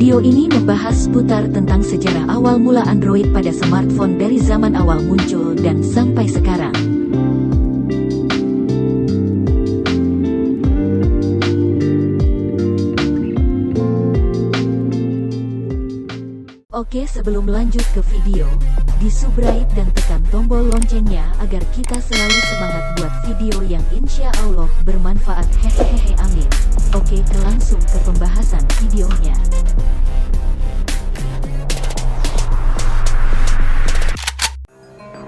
Video ini membahas seputar tentang sejarah awal mula Android pada smartphone dari zaman awal muncul dan sampai sekarang. Oke, sebelum lanjut ke video, di-subscribe dan tekan tombol loncengnya agar kita selalu semangat buat video yang insya Allah bermanfaat. Hehehe, amin. Oke, langsung ke pembahasan videonya.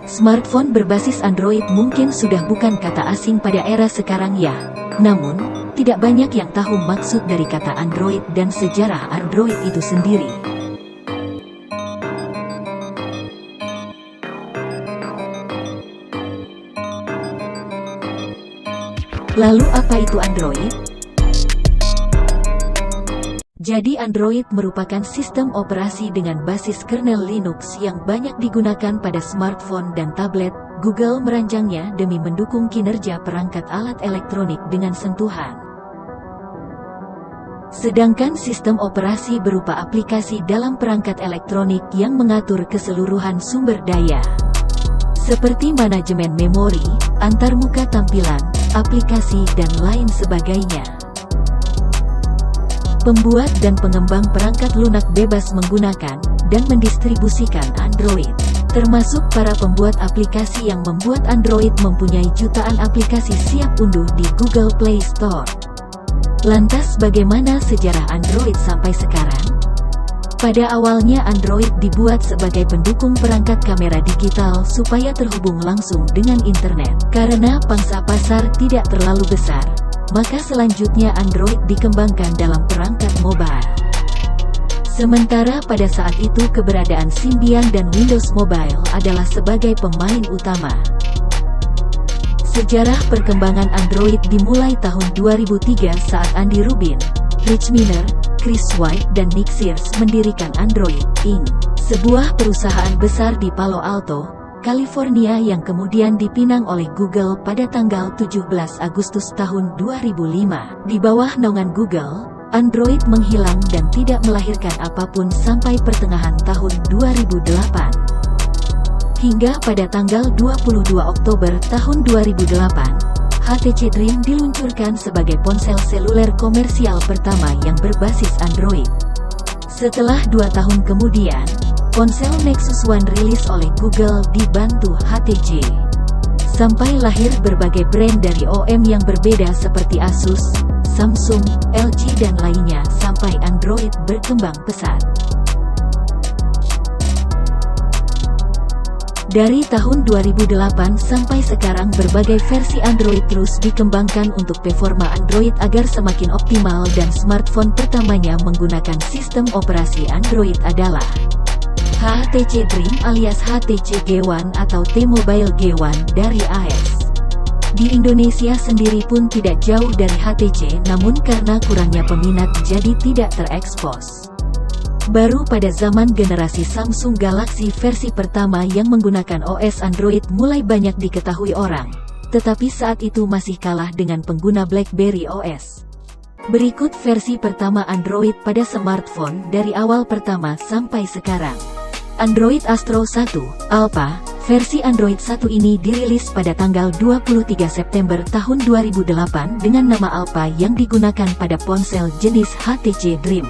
Smartphone berbasis Android mungkin sudah bukan kata asing pada era sekarang ya. Namun, tidak banyak yang tahu maksud dari kata Android dan sejarah Android itu sendiri. Lalu apa itu Android? Jadi Android merupakan sistem operasi dengan basis kernel Linux yang banyak digunakan pada smartphone dan tablet. Google merancangnya demi mendukung kinerja perangkat alat elektronik dengan sentuhan. Sedangkan sistem operasi berupa aplikasi dalam perangkat elektronik yang mengatur keseluruhan sumber daya, seperti manajemen memori, antarmuka tampilan, aplikasi, dan lain sebagainya. Pembuat dan pengembang perangkat lunak bebas menggunakan dan mendistribusikan Android, termasuk para pembuat aplikasi yang membuat Android mempunyai jutaan aplikasi siap unduh di Google Play Store. Lantas bagaimana sejarah Android sampai sekarang? Pada awalnya Android dibuat sebagai pendukung perangkat kamera digital supaya terhubung langsung dengan internet. Karena pangsa pasar tidak terlalu besar, maka selanjutnya Android dikembangkan dalam perangkat mobile. Sementara pada saat itu keberadaan Symbian dan Windows Mobile adalah sebagai pemain utama. Sejarah perkembangan Android dimulai tahun 2003 saat Andy Rubin, Rich Miner, Chris White, dan Nick Sears mendirikan Android Inc., sebuah perusahaan besar di Palo Alto, California yang kemudian dipinang oleh Google pada tanggal 17 Agustus tahun 2005. Di bawah naungan Google, Android menghilang dan tidak melahirkan apapun sampai pertengahan tahun 2008. Hingga pada tanggal 22 Oktober tahun 2008, HTC Dream diluncurkan sebagai ponsel seluler komersial pertama yang berbasis Android. Setelah 2 tahun kemudian, ponsel Nexus One rilis oleh Google dibantu HTC. Sampai lahir berbagai brand dari OEM yang berbeda seperti Asus, Samsung, LG, dan lainnya sampai Android berkembang pesat. Dari tahun 2008 sampai sekarang berbagai versi Android terus dikembangkan untuk performa Android agar semakin optimal, dan smartphone pertamanya menggunakan sistem operasi Android adalah HTC Dream alias HTC G1 atau T-Mobile G1 dari AS. Di Indonesia sendiri pun tidak jauh dari HTC, namun karena kurangnya peminat jadi tidak terekspos. Baru pada zaman generasi Samsung Galaxy versi pertama yang menggunakan OS Android mulai banyak diketahui orang, tetapi saat itu masih kalah dengan pengguna BlackBerry OS. Berikut versi pertama Android pada smartphone dari awal pertama sampai sekarang. Android Astro 1 Alpha. Versi Android 1 ini dirilis pada tanggal 23 September tahun 2008 dengan nama Alpha yang digunakan pada ponsel jenis HTC Dream.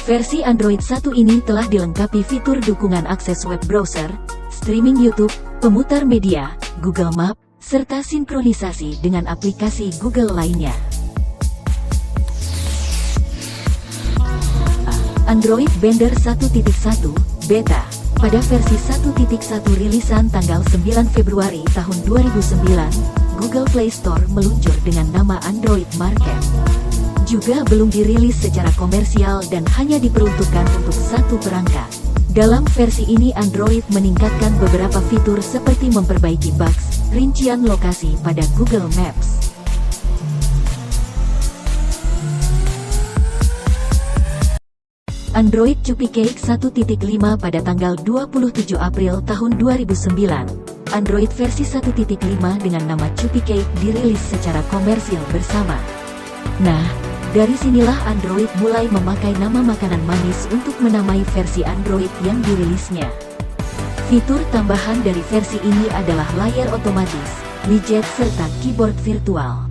Versi Android 1 ini telah dilengkapi fitur dukungan akses web browser, streaming YouTube, pemutar media, Google Map, serta sinkronisasi dengan aplikasi Google lainnya. Android Bender 1.1 Beta. Pada versi 1.1 rilisan tanggal 9 Februari tahun 2009, Google Play Store meluncur dengan nama Android Market. Juga belum dirilis secara komersial dan hanya diperuntukkan untuk satu perangkat. Dalam versi ini Android meningkatkan beberapa fitur seperti memperbaiki bugs, rincian lokasi pada Google Maps. Android Cupcake 1.5 pada tanggal 27 April tahun 2009. Android versi 1.5 dengan nama Cupcake dirilis secara komersil bersama. Nah, Dari sinilah Android mulai memakai nama makanan manis untuk menamai versi Android yang dirilisnya. Fitur tambahan dari versi ini adalah layar otomatis, widget serta keyboard virtual.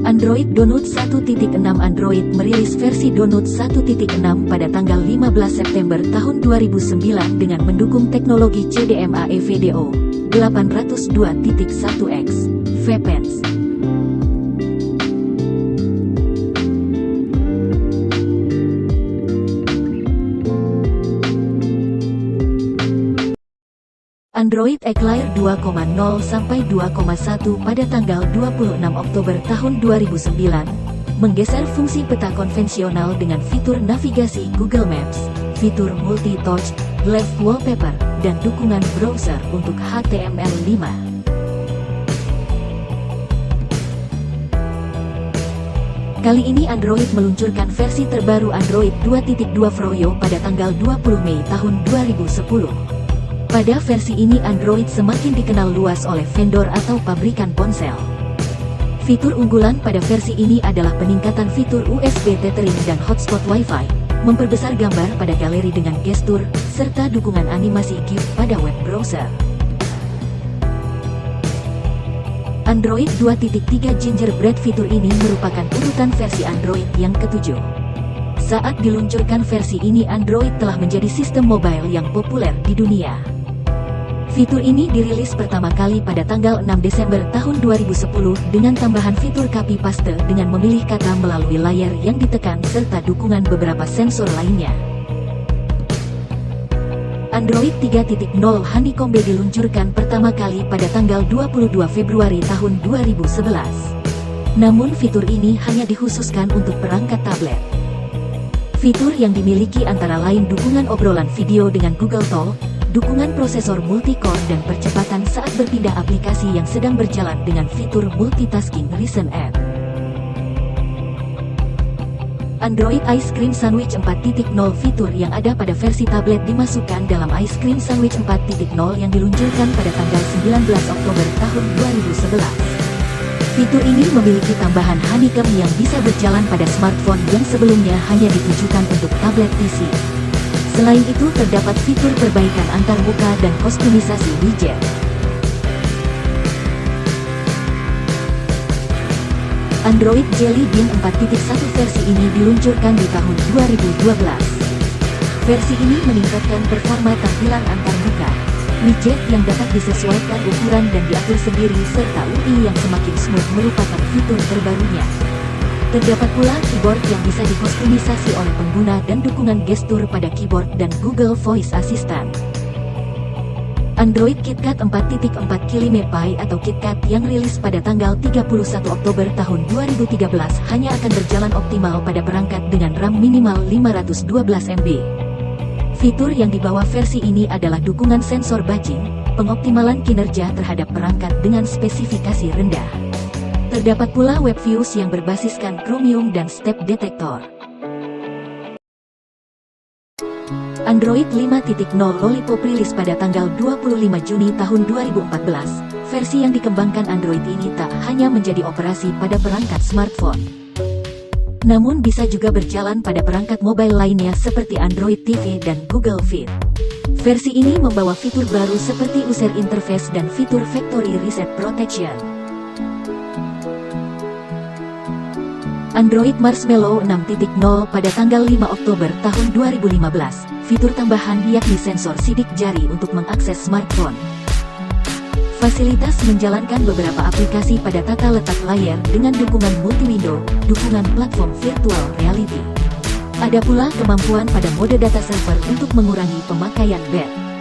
Android Donut 1.6. Android merilis versi Donut 1.6 pada tanggal 15 September tahun 2009 dengan mendukung teknologi CDMA EVDO 802.1x VPN. Android Eclair 2.0 sampai 2.1 pada tanggal 26 Oktober tahun 2009, menggeser fungsi peta konvensional dengan fitur navigasi Google Maps, fitur multi-touch, Live Wallpaper, dan dukungan browser untuk HTML5. Kali ini Android meluncurkan versi terbaru Android 2.2 Froyo pada tanggal 20 Mei tahun 2010. Pada versi ini Android semakin dikenal luas oleh vendor atau pabrikan ponsel. Fitur unggulan pada versi ini adalah peningkatan fitur USB tethering dan hotspot Wi-Fi, memperbesar gambar pada galeri dengan gestur, serta dukungan animasi GIF pada web browser. Android 2.3 Gingerbread. Fitur ini merupakan urutan versi Android yang ketujuh. Saat diluncurkan versi ini Android telah menjadi sistem mobile yang populer di dunia. Fitur ini dirilis pertama kali pada tanggal 6 Desember tahun 2010 dengan tambahan fitur copy paste dengan memilih kata melalui layar yang ditekan serta dukungan beberapa sensor lainnya. Android 3.0 Honeycomb diluncurkan pertama kali pada tanggal 22 Februari tahun 2011. Namun fitur ini hanya dikhususkan untuk perangkat tablet. Fitur yang dimiliki antara lain dukungan obrolan video dengan Google Talk, dukungan prosesor multi-core dan percepatan saat berpindah aplikasi yang sedang berjalan dengan fitur multitasking Recent App. Android Ice Cream Sandwich 4.0. Fitur yang ada pada versi tablet dimasukkan dalam Ice Cream Sandwich 4.0 yang diluncurkan pada tanggal 19 Oktober tahun 2011. Fitur ini memiliki tambahan honeycomb yang bisa berjalan pada smartphone yang sebelumnya hanya ditujukan untuk tablet PC. Selain itu terdapat fitur perbaikan antar muka dan kostumisasi widget. Android Jelly Bean 4.1. Versi ini diluncurkan di tahun 2012. Versi ini meningkatkan performa tampilan antar muka, widget yang dapat disesuaikan ukuran dan diatur sendiri serta UI yang semakin smooth merupakan fitur terbarunya. Terdapat pula keyboard yang bisa dikostumisasi oleh pengguna dan dukungan gestur pada keyboard dan Google Voice Assistant. Android KitKat 4.4 KiLi-MePi atau KitKat yang rilis pada tanggal 31 Oktober tahun 2013 hanya akan berjalan optimal pada perangkat dengan RAM minimal 512 MB. Fitur yang dibawa versi ini adalah dukungan sensor batching, pengoptimalan kinerja terhadap perangkat dengan spesifikasi rendah. Terdapat pula web views yang berbasiskan Chromium dan Step Detector. Android 5.0 Lollipop rilis pada tanggal 25 Juni tahun 2014. Versi yang dikembangkan Android ini tak hanya menjadi operasi pada perangkat smartphone, namun bisa juga berjalan pada perangkat mobile lainnya seperti Android TV dan Google Fit. Versi ini membawa fitur baru seperti user interface dan fitur factory reset protection. Android Marshmallow 6.0 pada tanggal 5 Oktober tahun 2015. Fitur tambahan yakni sensor sidik jari untuk mengakses smartphone. Fasilitas menjalankan beberapa aplikasi pada tata letak layar dengan dukungan multi-window, dukungan platform virtual reality. Ada pula kemampuan pada mode data server untuk mengurangi pemakaian bat.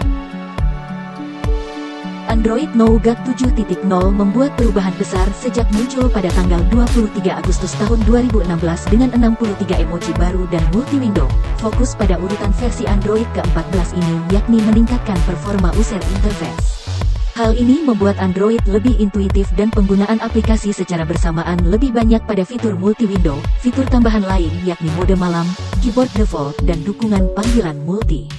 Android Nougat 7.0 membuat perubahan besar sejak muncul pada tanggal 23 Agustus tahun 2016 dengan 63 emoji baru dan multi-window. Fokus pada urutan versi Android ke-14 ini yakni meningkatkan performa user interface. Hal ini membuat Android lebih intuitif dan penggunaan aplikasi secara bersamaan lebih banyak pada fitur multi-window. Fitur tambahan lain yakni mode malam, keyboard default, dan dukungan panggilan multi.